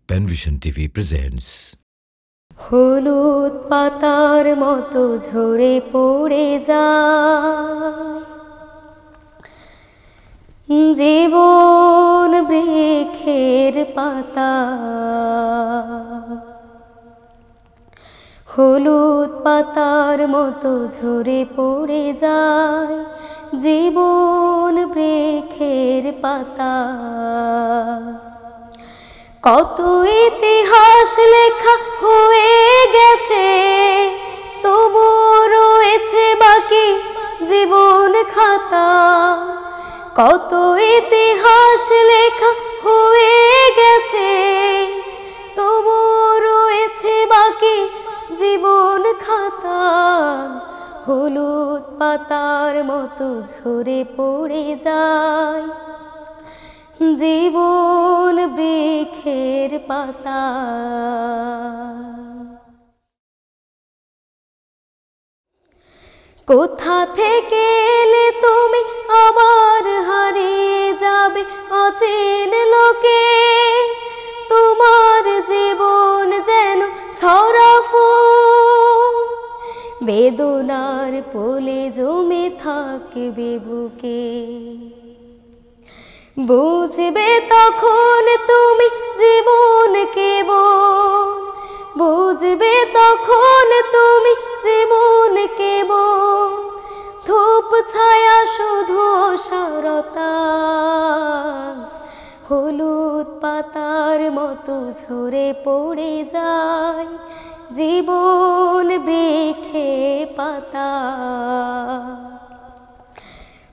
Panvision TV presents. হলুদ পাতার মতো ঝরে পড়ে যায় জীবন বৃক্ষের পাতা। হলুদ পাতার মতো ঝরে পড়ে যায় জীবন বৃক্ষের পাতা। কত ইতিহাস লেখা হয়ে গেছে, তবু রয়েছে বাকি জীবন খাতা। কত ইতিহাস লেখা হয়ে গেছে, তবু রয়েছে বাকি জীবন খাতা। হলুদ পাতার মতো ঝরে পড়ে যায় জীবন বৃক্ষের পাতা। কোথা থেকে এলে তুমি আবার হারিয়ে যাবে অচেন লোকে। তোমার জীবন যেন ছড়া ফুল, বেদনার পোলে জমে থাকবে বুকে। বুঝবে তখন তুমি জীবন কেবল, বুঝবে তখন তুমি জীবন কেবল ধূপ ছায়া শুধু অসারতা। হলুদ পাতার মতো ঝরে পড়ে যায় জীবন বৃক্ষে পাতা।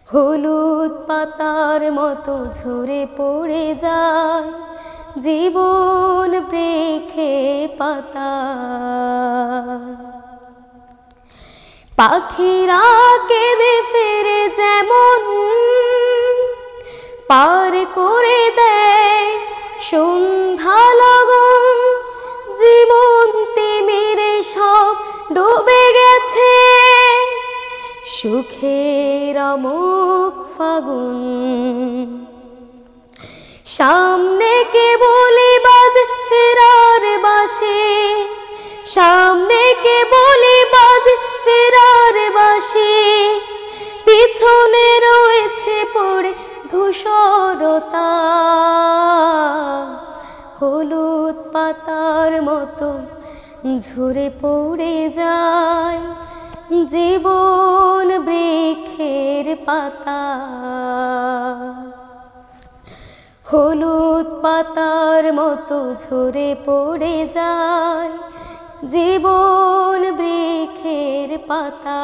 হলুদ পাতার মতো ঝরে পড়ে যায় জীবন বৃক্ষে পাতা। পাখিরা কেঁদে ফেরে যেমন পার করে দেয় সন্ধ্যা লগন, জীবন তিমিরে সব ডুবে গেছে সুখের অমুক ফাগুন। সামনে কেবলি বাজে ফেরার বাঁশি, সামনে কেবলি বাজে ফেরার বাঁশি, পিছনে রয়েছে পড়ে ধূসরতা। হলুদ পাতার মতো ঝরে পড়ে যায় জীবন বৃক্ষের পাতা। হলুদ পাতার মতো ঝরে পড়ে যায় জীবন বৃক্ষের পাতা।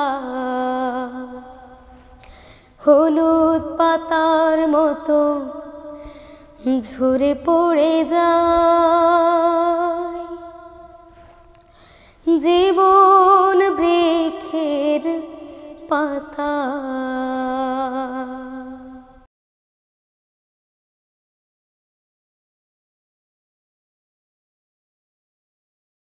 হলুদ পাতার মতো ঝরে পড়ে যায় জীবন বৃক্ষের পাতা।